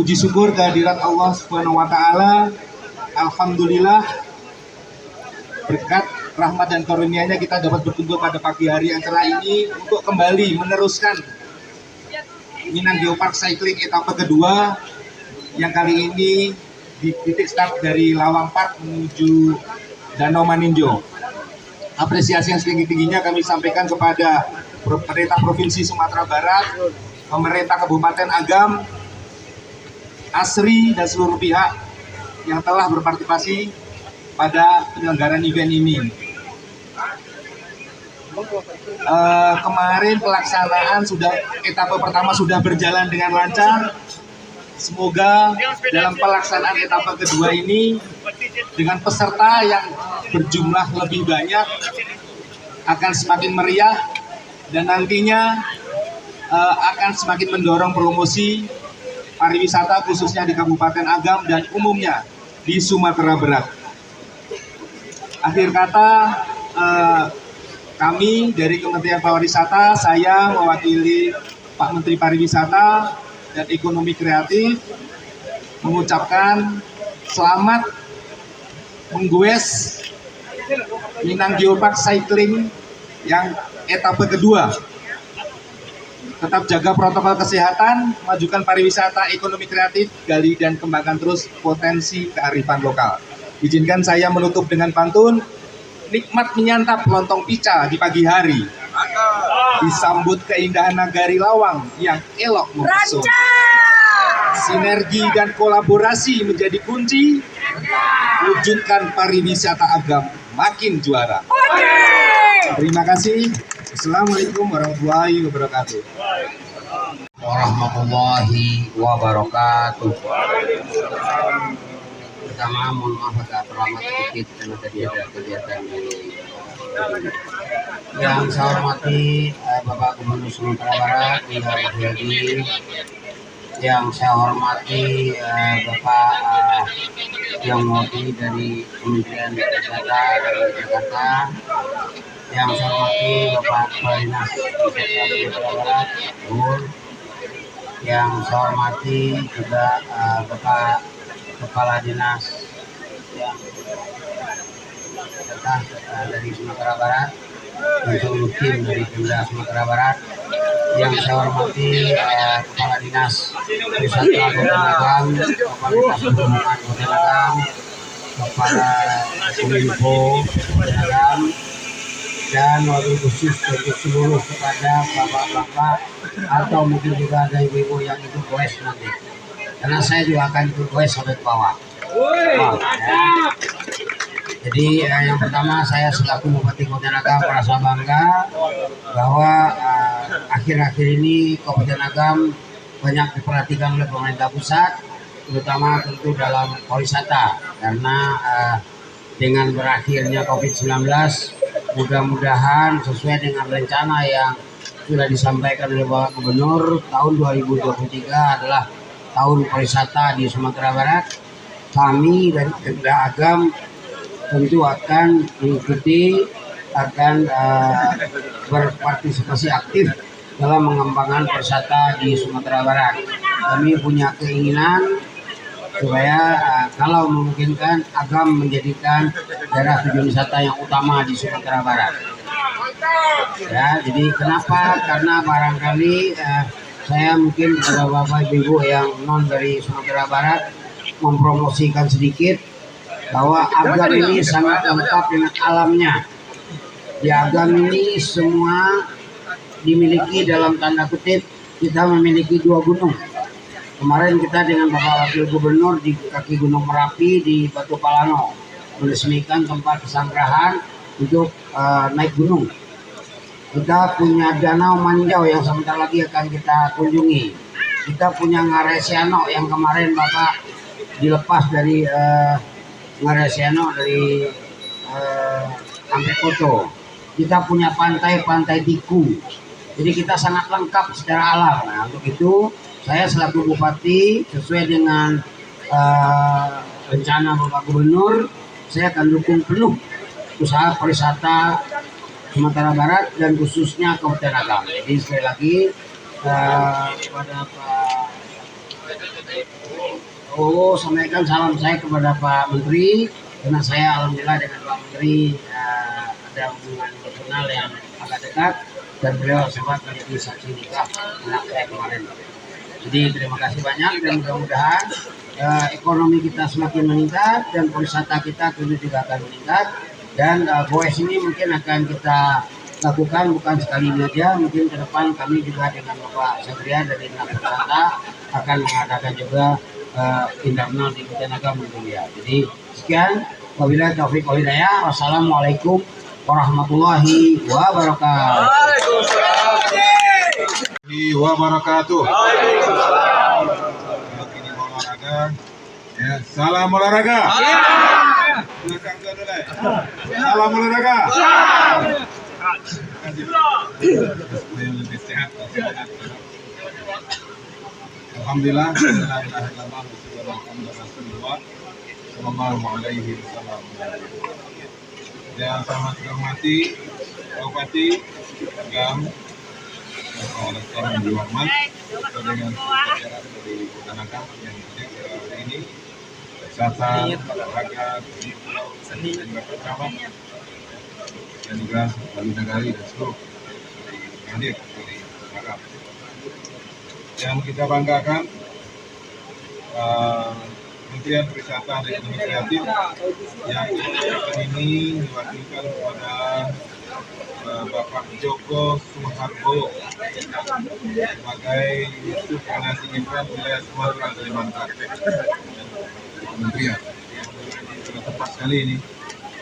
Puji syukur kehadirat Allah Subhanahu wa taala. Alhamdulillah, berkat rahmat dan karunia-Nya kita dapat berkumpul pada pagi hari yang cerah ini untuk kembali meneruskan Minang Geopark Cycling etapa kedua yang kali ini di titik start dari Lawang Park menuju Danau Maninjo. Apresiasi yang setinggi-tingginya kami sampaikan kepada pemerintah Provinsi Sumatera Barat, pemerintah Kabupaten Agam, ASRI, dan seluruh pihak yang telah berpartisipasi pada penyelenggaraan event ini. Kemarin pelaksanaan etapa pertama sudah berjalan dengan lancar. Semoga dalam pelaksanaan etapa kedua ini dengan peserta yang berjumlah lebih banyak akan semakin meriah dan nantinya akan semakin mendorong promosi pariwisata khususnya di Kabupaten Agam dan umumnya di Sumatera Barat. Akhir kata, kami dari Kementerian Pariwisata, saya mewakili Pak Menteri Pariwisata dan Ekonomi Kreatif mengucapkan selamat menggoes Minang Geopark Cycling yang etapa kedua. Tetap jaga protokol kesehatan, majukan pariwisata, ekonomi kreatif, gali dan kembangkan terus potensi kearifan lokal. Izinkan saya menutup dengan pantun. Nikmat menyantap lontong pica di pagi hari, disambut keindahan nagari Lawang yang elok mempesona. Sinergi dan kolaborasi menjadi kunci, wujudkan pariwisata Agam makin juara. Terima kasih. Assalamualaikum warahmatullahi wabarakatuh. Warahmatullahi wabarakatuh. Pertama, mohon maaf agak terlambat sedikit karena tadi ada kegiatan yang saya hormati Bapak Gubernur Sumatera Barat Indra Muhyadi, yang saya hormati Bapak yang mewakili dari Kementerian Kesehatan dari Jakarta, yang saya hormati Bapak Kepala Dinas Kesehatan Sumatera Barat, yang saya hormati juga Bapak Kepala Dinas yang dari Sumatera Barat dan seluruh tim dari Pemda Sumatera Barat, yang saya hormati Kepala Dinas Wisata Kabupaten Agam, Kepala Dinas Perhubungan Kabupaten Agam, Kepala Kominfo Kabupaten Agam, dan wabil khusus untuk seluruh kepada bapak-bapak atau mungkin juga ada ibu-ibu yang ikut goes nanti. Karena saya juga akan ikut goes sampai ke bawah. Ya. Jadi yang pertama, saya selaku Bupati Kabupaten Agam merasa bangga bahwa akhir-akhir ini Kabupaten Agam banyak diperhatikan oleh pemerintah pusat, terutama tentu dalam pariwisata, karena dengan berakhirnya COVID-19 mudah-mudahan sesuai dengan rencana yang sudah disampaikan oleh Bapak Gubernur, tahun 2023 adalah tahun pariwisata di Sumatera Barat. Kami dari Pemda Agam tentu akan mengikuti, akan berpartisipasi aktif dalam mengembangkan pariwisata di Sumatera Barat. Kami punya keinginan supaya kalau memungkinkan Agam menjadikan daerah tujuan wisata yang utama di Sumatera Barat. Ya, jadi kenapa? Karena barangkali saya mungkin kepada bapak ibu yang non dari Sumatera Barat mempromosikan sedikit bahwa Agam ini sangat lengkap dengan alamnya. Di Agam ini semua dimiliki, dalam tanda kutip, kita memiliki 2 gunung. Kemarin kita dengan Bapak Wakil Gubernur di kaki Gunung Merapi di Batu Palano meresmikan tempat kesanggrahan untuk naik gunung. Kita punya Danau Manjau yang sebentar lagi akan kita kunjungi. Kita punya Ngaresiano yang kemarin Bapak dilepas dari Ngaresiano dari Ampekoto. Kita punya pantai Tiku. Jadi kita sangat lengkap secara alam. Nah, untuk itu saya selaku Bupati sesuai dengan rencana Bapak Gubernur, saya akan dukung penuh usaha pariwisata Sumatera Barat dan khususnya Kabupaten Agam. Jadi sekali lagi kepada Pak sampaikan salam saya kepada Pak Menteri, karena saya alhamdulillah dengan Pak Menteri ada hubungan personal yang agak dekat, dan beliau sempat menjadi saksi nikah anak saya kemarin. Jadi terima kasih banyak, dan mudah-mudahan ekonomi kita semakin meningkat dan pariwisata kita tentu juga akan meningkat, dan goes ini mungkin akan kita lakukan bukan sekali ini aja, mungkin ke depan kami juga dengan Bapak Satria dari Dinas Pariwisata akan mengadakan juga internal di Jatinegara Mulia. Jadi sekian, wabillahi taufiq wal hidayah. Wassalamualaikum warahmatullahi wabarakatuh. Wabarakatuh. Ini olahraga. Ya, salam olahraga. Belakang dulu deh. Salam olahraga. Supaya lebih sehat dan semangat. Alhamdulillah, sallallahu alaihi wasallam. Yang sangat dihormati Bupati Agam, oleh seorang dihormat dengan jajaran dari Jatinegara yang hadir hari ini, wisata, olahraga, seni, dan bersama, dan juga Bali Nagari dan seluruh yang hadir dari Agam. Yang kita banggakan, Kementerian Pariwisata dan Ekonomi Kreatif yang ini diwakilkan kepada Bapak Joko Suharto sebagai Yusuf Penasi Infran wilayah Sumatera Kalimantan. Kementerian sudah tepat sekali ini.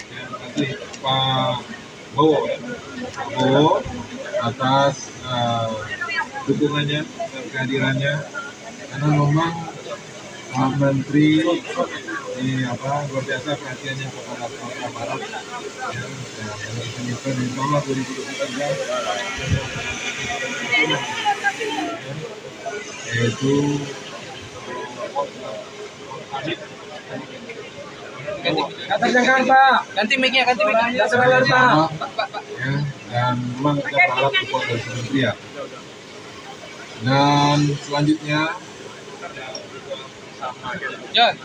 Terima kasih Pak Bowo, Pak Bowo atas dukungannya dan kehadirannya, karena memang Pak Menteri ini luar biasa perhatiannya kepada Sumatera Barat, yang ditunjukkan di bawah 2023, yaitu ganti mic-nya, Pak. Ya, dan memang kita berharap support dari kementerian. Dan selanjutnya John.